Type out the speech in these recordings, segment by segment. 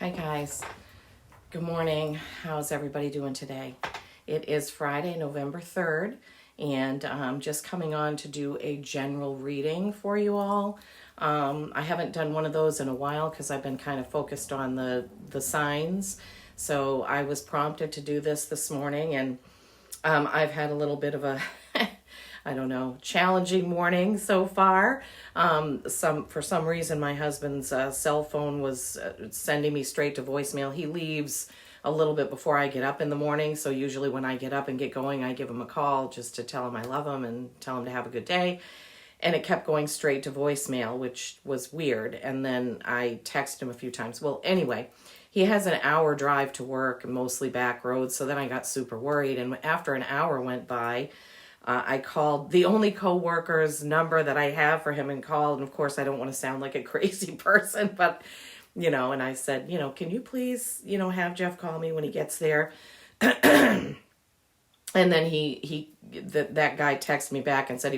Hi guys. Good morning. How's everybody doing today? It is Friday, November 3rd, and I'm just coming on to do a general reading for you all. I haven't done one of those in a while because I've been kind of focused on the signs. So I was prompted to do this morning, and I've had a little bit of a I don't know, challenging morning so far. For some reason, my husband's cell phone was sending me straight to voicemail. He leaves a little bit before I get up in the morning, so usually when I get up and get going, I give him a call just to tell him I love him and tell him to have a good day. And it kept going straight to voicemail, which was weird. And then I texted him a few times. Well, anyway, he has an hour drive to work, mostly back roads, so then I got super worried. And after an hour went by, I called the only co-worker's number that I have for him and called. And of course, I don't want to sound like a crazy person, but, and I said, can you please, have Jeff call me when he gets there? And then that guy texted me back and said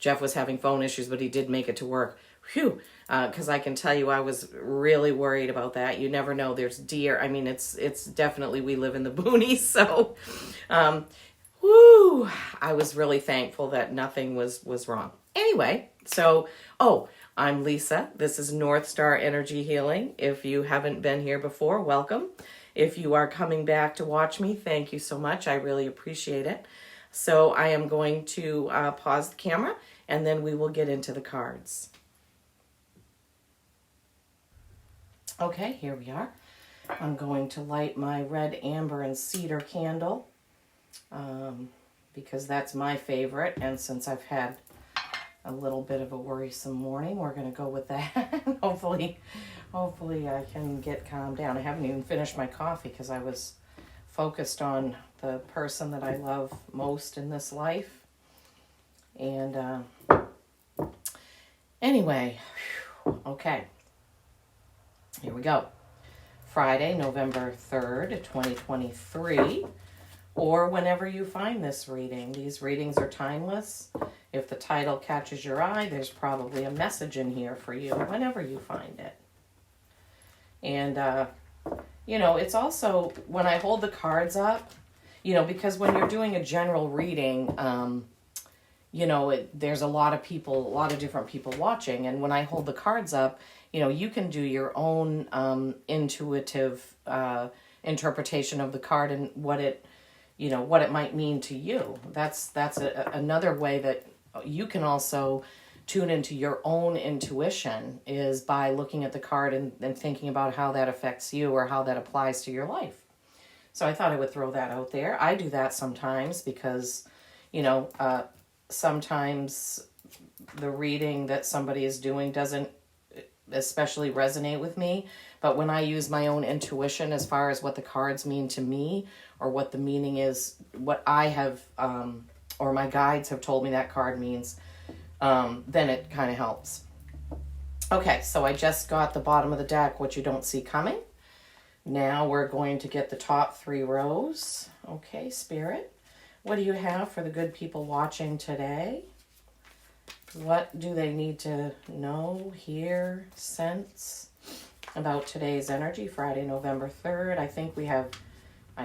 Jeff was having phone issues, but he did make it to work. Whew. Because I can tell you, I was really worried about that. You never know. There's deer. I mean, it's definitely, we live in the boonies. So, I was really thankful that nothing was wrong. Anyway, so, I'm Lisa. This is North Star Energy Healing. If you haven't been here before, welcome. If you are coming back to watch me, thank you so much. I really appreciate it. So I am going to pause the camera, and then we will get into the cards. Okay, here we are. I'm going to light my red, amber, and cedar candle. Because that's my favorite, and since I've had a little bit of a worrisome morning, we're going to go with that. Hopefully I can get calmed down. I haven't even finished my coffee because I was focused on the person that I love most in this life. And anyway, okay, here we go. Friday, November 3rd, 2023. Or whenever you find this reading. These readings are timeless. If the title catches your eye, there's probably a message in here for you whenever you find it. And, it's also, when I hold the cards up, because when you're doing a general reading, there's a lot of different people watching. And when I hold the cards up, you can do your own intuitive interpretation of the card and what it might mean to you. That's another way that you can also tune into your own intuition, is by looking at the card and thinking about how that affects you or how that applies to your life. So I thought I would throw that out there. I do that sometimes because, sometimes the reading that somebody is doing doesn't especially resonate with me. But when I use my own intuition as far as what the cards mean to me, or what the meaning is, what I have, or my guides have told me that card means, then it kind of helps. Okay, so I just got the bottom of the deck, what you don't see coming. Now we're going to get the top 3 rows. Okay, Spirit, what do you have for the good people watching today? What do they need to know, hear, sense about today's energy, Friday, November 3rd? I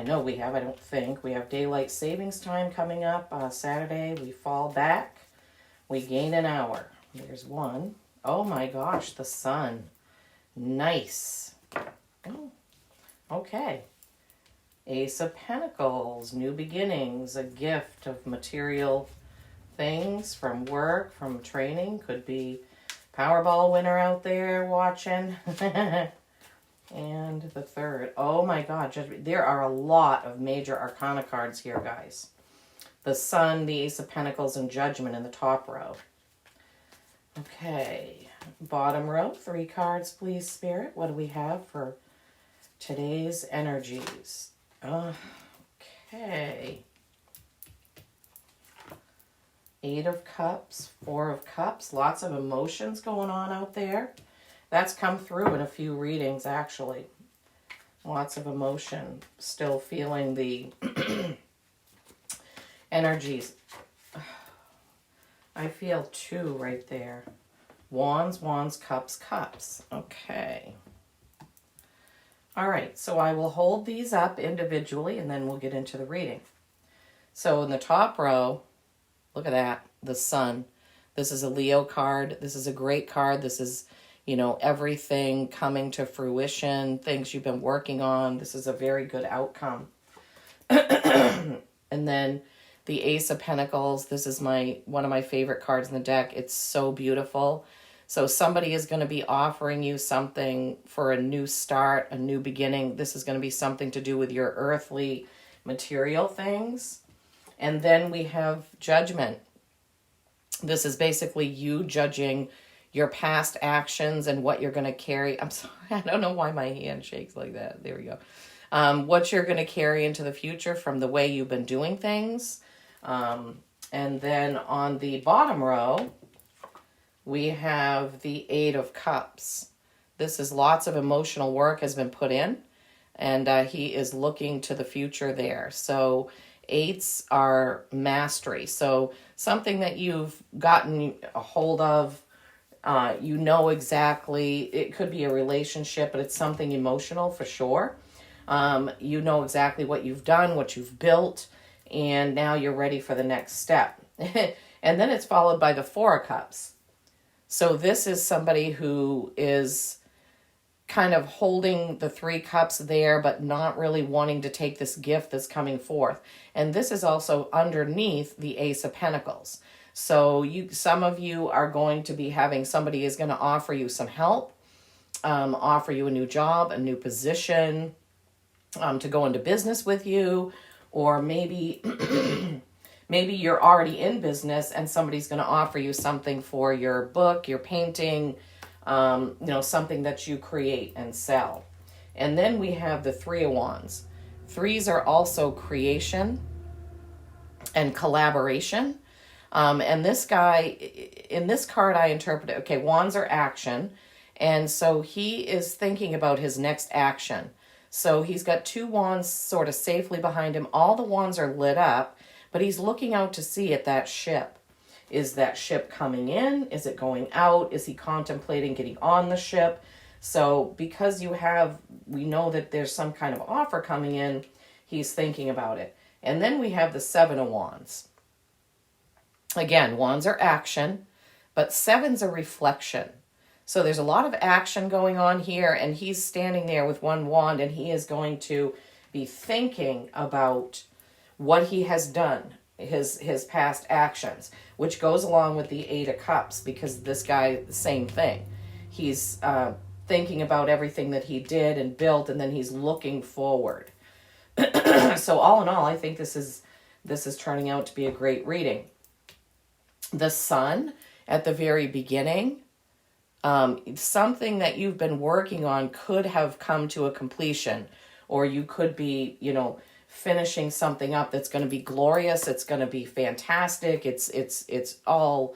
don't think. We have daylight savings time coming up. Saturday, we fall back. We gain an hour. There's one. Oh my gosh, the sun. Nice. Oh, okay. Ace of Pentacles, new beginnings, a gift of material things from work, from training. Could be Powerball winner out there watching. And the 3rd. Oh my God, there are a lot of major arcana cards here, guys. The Sun, the Ace of Pentacles, and Judgment in the top row. Okay, bottom row, 3 cards, please, Spirit. What do we have for today's energies? Okay. 8 of Cups, 4 of Cups. Lots of emotions going on out there. That's come through in a few readings, actually. Lots of emotion. Still feeling the energies. I feel 2 right there. Wands, Wands, Cups, Cups. Okay. All right, so I will hold these up individually and then we'll get into the reading. So in the top row, look at that, the sun. This is a Leo card. This is a great card. This is, everything coming to fruition, things you've been working on. This is a very good outcome. And then the Ace of Pentacles. This is one of my favorite cards in the deck. It's so beautiful. So somebody is going to be offering you something for a new start, a new beginning. This is going to be something to do with your earthly material things. And then we have Judgment. This is basically you judging your past actions and what you're going to carry. I'm sorry, I don't know why my hand shakes like that. There we go. What you're going to carry into the future from the way you've been doing things. And then on the bottom row, we have the Eight of Cups. This is lots of emotional work has been put in, and he is looking to the future there. So eights are mastery. So something that you've gotten a hold of, exactly, it could be a relationship, but it's something emotional for sure. You know exactly what you've done, what you've built, and now you're ready for the next step. And then it's followed by the Four of Cups. So this is somebody who is kind of holding the three cups there, but not really wanting to take this gift that's coming forth. And this is also underneath the Ace of Pentacles. So some of you are going to be having somebody is going to offer you some help, offer you a new job, a new position, to go into business with you, or maybe maybe you're already in business and somebody's going to offer you something for your book, your painting, something that you create and sell. And then we have the Three of Wands. Threes are also creation and collaboration. And this guy, in this card I interpreted, okay, wands are action. And so he is thinking about his next action. So he's got two wands sort of safely behind him. All the wands are lit up, but he's looking out to sea at that ship. Is that ship coming in? Is it going out? Is he contemplating getting on the ship? So because we know that there's some kind of offer coming in, he's thinking about it. And then we have the Seven of Wands. Again, wands are action, but seven's a reflection. So there's a lot of action going on here, and he's standing there with one wand, and he is going to be thinking about what he has done, his past actions, which goes along with the Eight of Cups, because this guy, the same thing. He's thinking about everything that he did and built, and then he's looking forward. So all in all, I think this is turning out to be a great reading. The Sun at the very beginning, something that you've been working on could have come to a completion, or you could be, finishing something up that's going to be glorious. It's going to be fantastic. It's all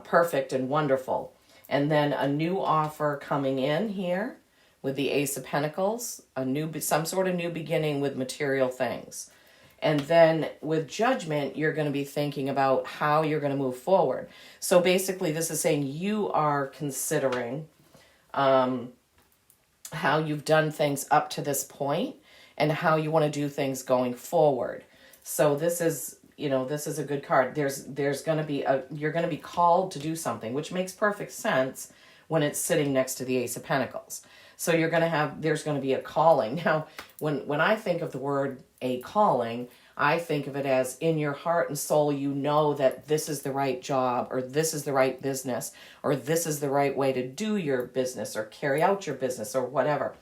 perfect and wonderful. And then a new offer coming in here with the Ace of Pentacles, some sort of new beginning with material things. And then with Judgment, you're going to be thinking about how you're going to move forward. So basically, this is saying you are considering how you've done things up to this point and how you want to do things going forward. So this is a good card. There's going to be you're going to be called to do something, which makes perfect sense when it's sitting next to the Ace of Pentacles. So there's going to be a calling. Now, when I think of the word a calling, I think of it as in your heart and soul, you know that this is the right job, or this is the right business, or this is the right way to do your business or carry out your business or whatever.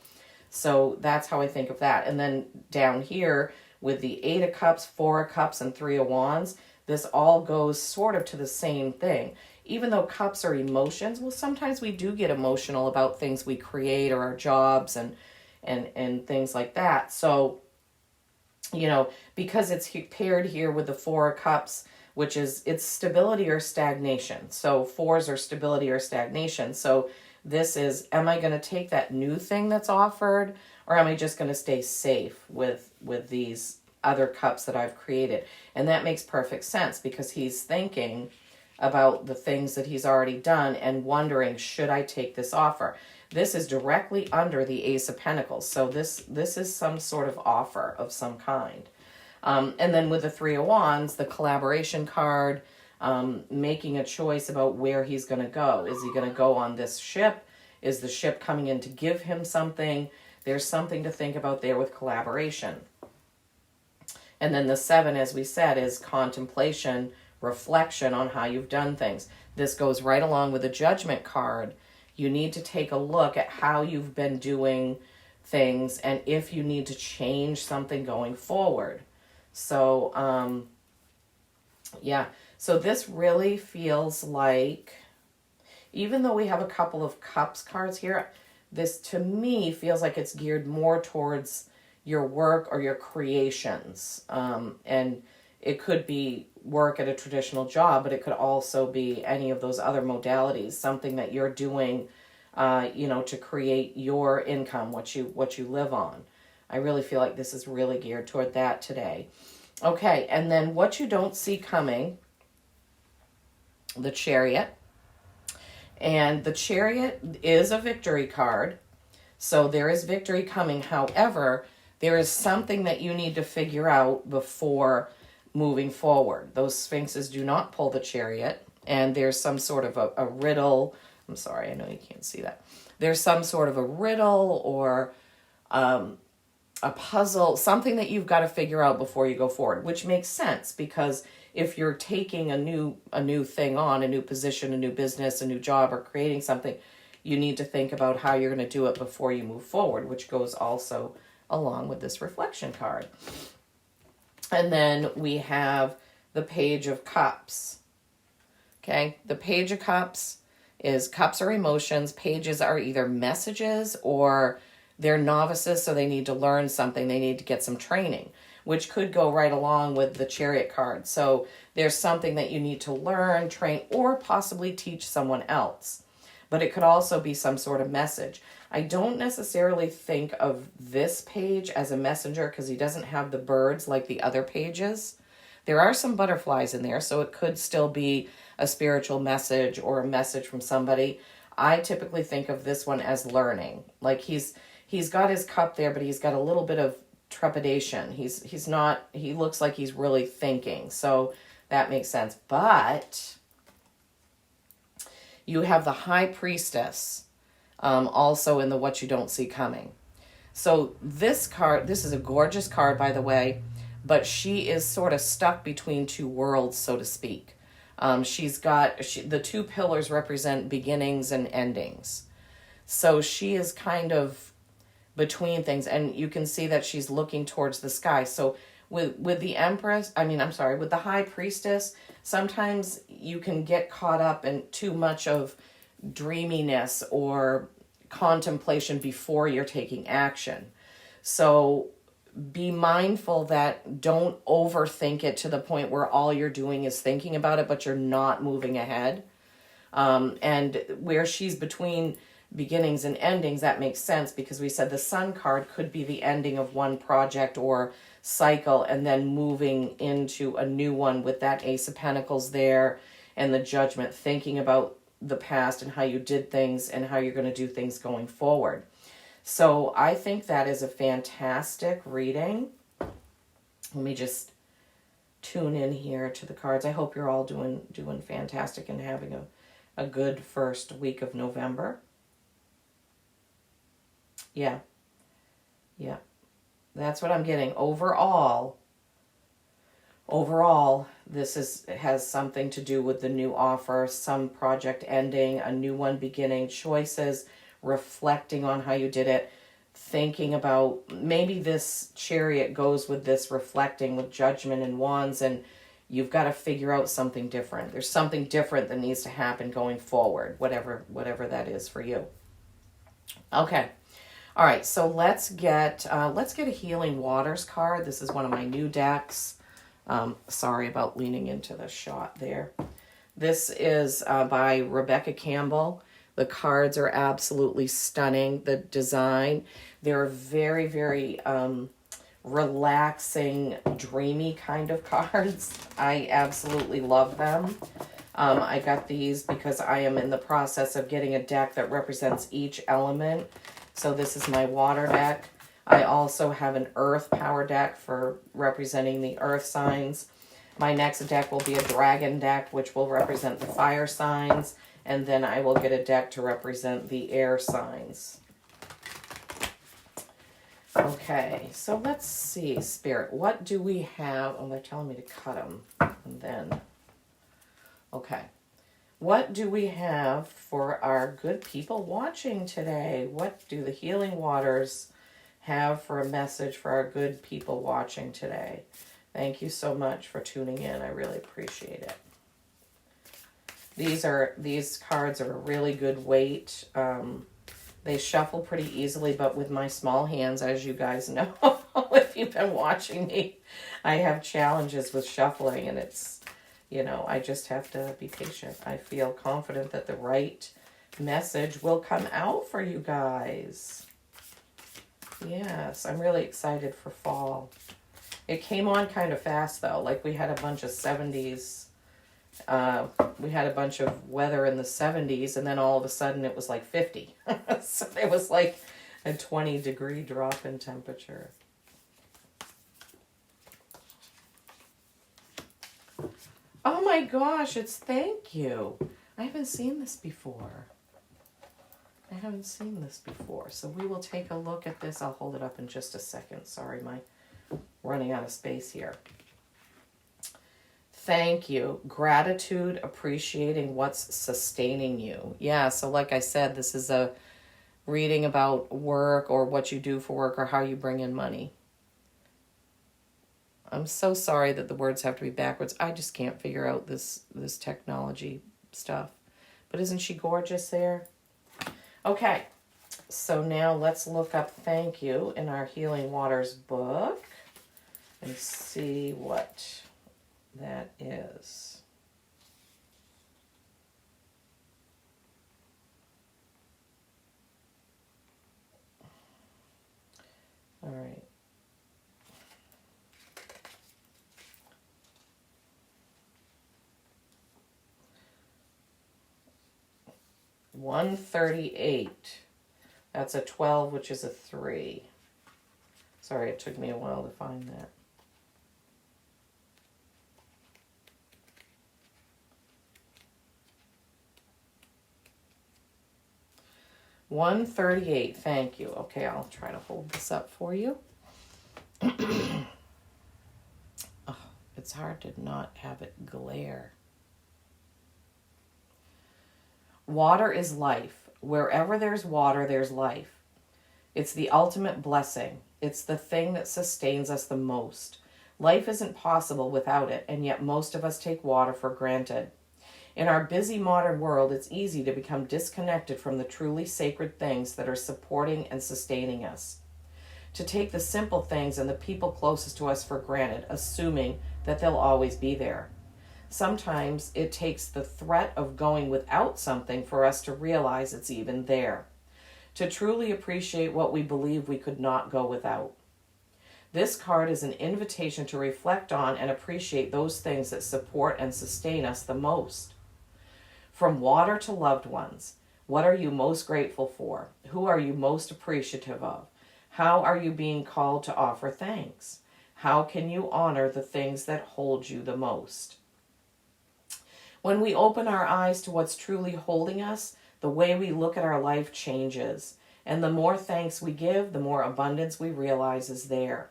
So that's how I think of that. And then down here with the Eight of Cups, Four of Cups, and Three of Wands, this all goes sort of to the same thing. Even though cups are emotions, well, sometimes we do get emotional about things we create or our jobs and things like that. So, because it's paired here with the Four of Cups, which is, it's stability or stagnation. So fours are stability or stagnation. So this is, am I going to take that new thing that's offered, or am I just going to stay safe with these other cups that I've created? And that makes perfect sense, because he's thinking about the things that he's already done and wondering, should I take this offer? This is directly under the Ace of Pentacles. So this is some sort of offer of some kind. And then with the Three of Wands, the collaboration card, making a choice about where he's going to go. Is he going to go on this ship? Is the ship coming in to give him something? There's something to think about there with collaboration. And then the 7, as we said, is contemplation, reflection on how you've done things. This goes right along with the Judgment card. You need to take a look at how you've been doing things and if you need to change something going forward. So, yeah. So this really feels like, even though we have a couple of Cups cards here, this to me feels like it's geared more towards your work or your creations. And it could be work at a traditional job, but it could also be any of those other modalities, something that you're doing, to create your income, what you live on. I really feel like this is really geared toward that today. Okay, and then what you don't see coming, the Chariot. And the Chariot is a victory card. So there is victory coming. However, there is something that you need to figure out before moving forward. Those Sphinxes do not pull the Chariot. And there's some sort of a riddle. I'm sorry, I know you can't see that. There's some sort of a riddle or a puzzle, something that you've got to figure out before you go forward, which makes sense because if you're taking a new thing on, a new position, a new business, a new job, or creating something, you need to think about how you're going to do it before you move forward, which goes also along with this reflection card. And then we have the Page of Cups. Okay, the Page of Cups is cups are emotions. Pages are either messages or they're novices, so they need to learn something. They need to get some training, which could go right along with the Chariot card. So there's something that you need to learn, train, or possibly teach someone else. But it could also be some sort of message. I don't necessarily think of this page as a messenger because he doesn't have the birds like the other pages. There are some butterflies in there, so it could still be a spiritual message or a message from somebody. I typically think of this one as learning. Like he's got his cup there, but he's got a little bit of trepidation. He looks like he's really thinking. So that makes sense. But you have the High Priestess also in the What You Don't See Coming. So this card, this is a gorgeous card, by the way, but she is sort of stuck between two worlds, so to speak. The two pillars represent beginnings and endings. So she is kind of between things, and you can see that she's looking towards the sky. So with the with the High Priestess, sometimes you can get caught up in too much of dreaminess or contemplation before you're taking action. So be mindful that don't overthink it to the point where all you're doing is thinking about it, but you're not moving ahead. And where she's between beginnings and endings, that makes sense because we said the Sun card could be the ending of one project or cycle and then moving into a new one with that Ace of Pentacles there and the Judgment, thinking about the past and how you did things and how you're going to do things going forward. So I think that is a fantastic reading. Let me just tune in here to the cards. I hope you're all doing fantastic and having a good first week of November. Yeah. That's what I'm getting. Overall, this has something to do with the new offer, some project ending, a new one beginning, choices, reflecting on how you did it, thinking about maybe this Chariot goes with this reflecting with Judgment and Wands, and you've got to figure out something different. There's something different that needs to happen going forward, whatever that is for you. Okay. All right, so let's get a Healing Waters card. This is one of my new decks. Sorry about leaning into the shot there. This is by Rebecca Campbell. The cards are absolutely stunning. The design, they're very, very relaxing, dreamy kind of cards. I absolutely love them. I got these because I am in the process of getting a deck that represents each element. So this is my water deck. I also have an earth power deck for representing the earth signs. My next deck will be a dragon deck, which will represent the fire signs. And then I will get a deck to represent the air signs. Okay, so let's see, Spirit. What do we have? Oh, they're telling me to cut them. And then, okay. What do we have for our good people watching today? What do the healing waters have for a message for our good people watching today? Thank you so much for tuning in. I really appreciate it. These cards are a really good weight. They shuffle pretty easily, but with my small hands, as you guys know, if you've been watching me, I have challenges with shuffling, and it's, you know, I just have to be patient. I feel confident that the right message will come out for you guys. Yes, I'm really excited for fall. It came on kind of fast, though. Like, we had a bunch of 70s. We had a bunch of weather in the 70s, and then all of a sudden it was like 50. So it was like a 20-degree drop in temperature. Oh my gosh, it's thank you. I haven't seen this before. So we will take a look at this. I'll hold it up in just a second. Sorry, my running out of space here. Thank you. Gratitude, appreciating what's sustaining you. Yeah, so like I said, this is a reading about work or what you do for work or how you bring in money. I'm so sorry that the words have to be backwards. I just can't figure out this technology stuff. But isn't she gorgeous there? Okay, so now let's look up thank you in our Healing Waters book and see what that is. All right. $138. That's a 12, which is a 3. Sorry, it took me a while to find that. $138. Thank you. Okay, I'll try to hold this up for you. Oh, it's hard to not have it glare. Water is life. Wherever there's water, there's life. It's the ultimate blessing. It's the thing that sustains us the most. Life isn't possible without it, and yet most of us take water for granted. In our busy modern world, it's easy to become disconnected from the truly sacred things that are supporting and sustaining us. To take the simple things and the people closest to us for granted, assuming that they'll always be there. Sometimes it takes the threat of going without something for us to realize it's even there. To truly appreciate what we believe we could not go without. This card is an invitation to reflect on and appreciate those things that support and sustain us the most. From water to loved ones, what are you most grateful for? Who are you most appreciative of? How are you being called to offer thanks? How can you honor the things that hold you the most? When we open our eyes to what's truly holding us, the way we look at our life changes. And the more thanks we give, the more abundance we realize is there.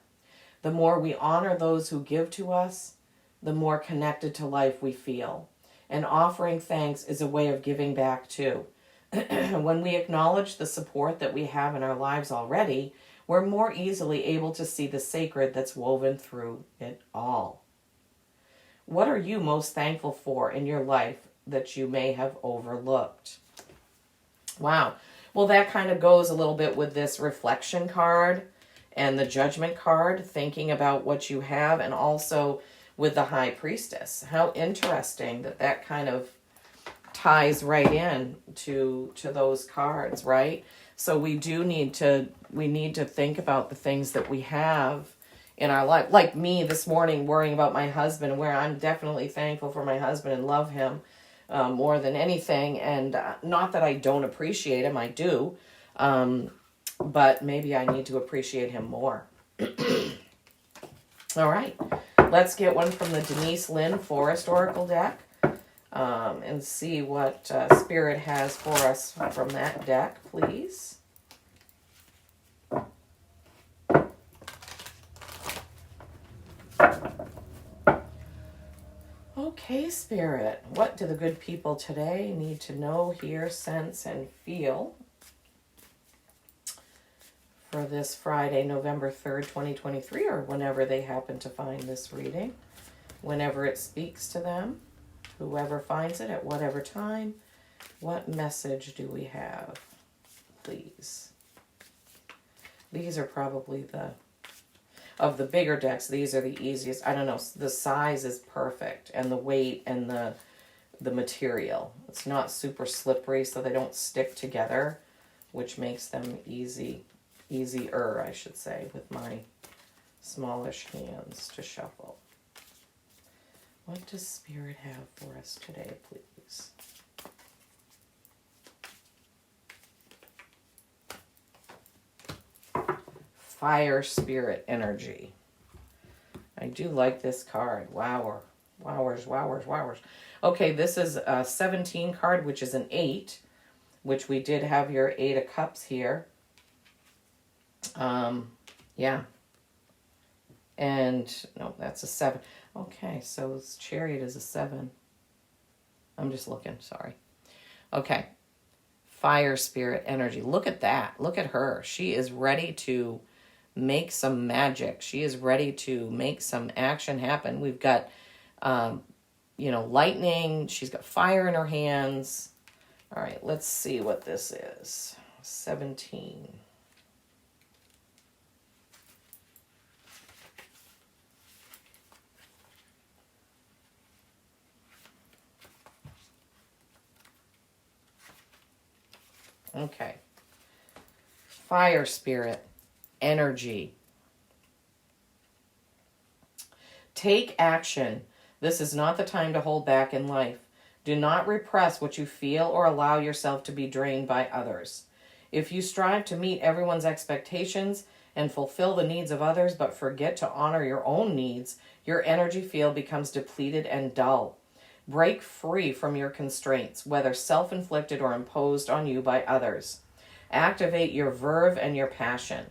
The more we honor those who give to us, the more connected to life we feel. And offering thanks is a way of giving back too. When we acknowledge the support that we have in our lives already, we're more easily able to see the sacred that's woven through it all. What are you most thankful for in your life that you may have overlooked? Wow. Well, that kind of goes a little bit with this reflection card and the judgment card, thinking about what you have, and also with the High Priestess. How interesting that kind of ties right in to those cards, right? So we need to think about the things that we have in our life. Like me this morning worrying about my husband, where I'm definitely thankful for my husband and love him. more than anything. And not that I don't appreciate him, I do. But maybe I need to appreciate him more. All right, let's get one from the Denise Lynn Forest Oracle deck and see what Spirit has for us from that deck, please. Okay, Spirit, what do the good people today need to know, hear, sense, and feel for this Friday, November 3rd, 2023, or whenever they happen to find this reading, whenever it speaks to them, whoever finds it at whatever time? What message do we have, please? These are probably of the bigger decks, these are the easiest. I don't know, the size is perfect, and the weight and the material. It's not super slippery, so they don't stick together, which makes them easier, I should say, with my smallish hands to shuffle. What does Spirit have for us today, please? Fire Spirit Energy. I do like this card. Wowers. Okay, this is a 17 card, which is an 8, which we did have your 8 of Cups here. Yeah. And, no, that's a 7. Okay, so this Chariot is a 7. I'm just looking, sorry. Okay. Fire Spirit Energy. Look at that. Look at her. She is ready to make some magic. She is ready to make some action happen. We've got, lightning. She's got fire in her hands. All right, let's see what this is. 17. Okay. Fire Spirit Energy. Take action. This is not the time to hold back in life. Do not repress what you feel or allow yourself to be drained by others. If you strive to meet everyone's expectations and fulfill the needs of others but forget to honor your own needs, your energy field becomes depleted and dull. Break free from your constraints, whether self-inflicted or imposed on you by others. Activate your verve and your passion.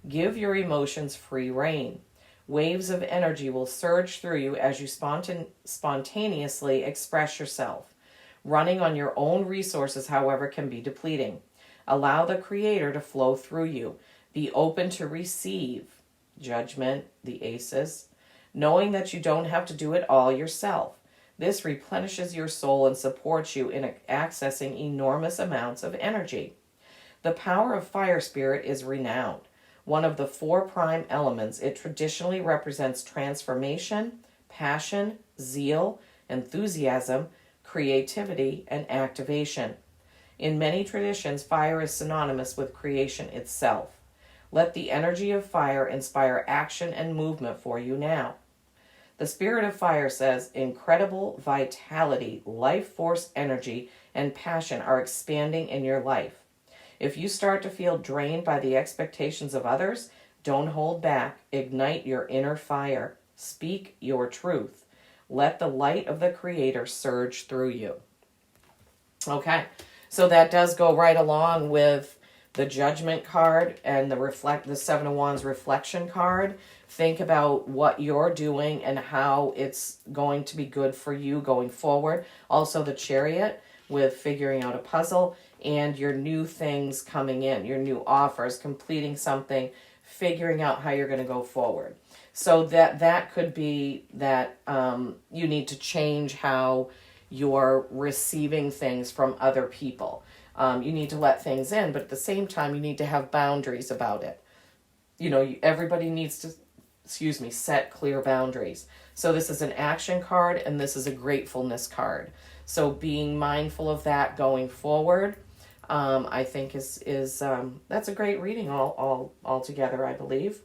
Give your emotions free rein. Waves of energy will surge through you as you spontaneously express yourself. Running on your own resources, however, can be depleting. Allow the Creator to flow through you. Be open to receive. Judgment, the Aces. Knowing that you don't have to do it all yourself. This replenishes your soul and supports you in accessing enormous amounts of energy. The power of Fire Spirit is renowned. One of the 4 prime elements, it traditionally represents transformation, passion, zeal, enthusiasm, creativity, and activation. In many traditions, fire is synonymous with creation itself. Let the energy of fire inspire action and movement for you now. The Spirit of Fire says, incredible vitality, life force energy, and passion are expanding in your life. If you start to feel drained by the expectations of others, don't hold back. Ignite your inner fire. Speak your truth. Let the light of the Creator surge through you. Okay, so that does go right along with the Judgment card and the 7 of Wands reflection card. Think about what you're doing and how it's going to be good for you going forward. Also the Chariot with figuring out a puzzle and your new things coming in, your new offers, completing something, figuring out how you're going to go forward. So that could be that you need to change how you're receiving things from other people. You need to let things in, but at the same time, you need to have boundaries about it. Everybody needs to, set clear boundaries. So this is an action card and this is a gratefulness card. So being mindful of that going forward, I think is that's a great reading all together, I believe.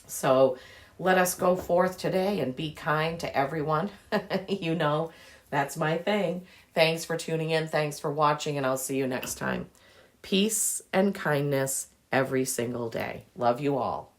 So let us go forth today and be kind to everyone. That's my thing. Thanks for tuning in. Thanks for watching, and I'll see you next time. Peace and kindness every single day. Love you all.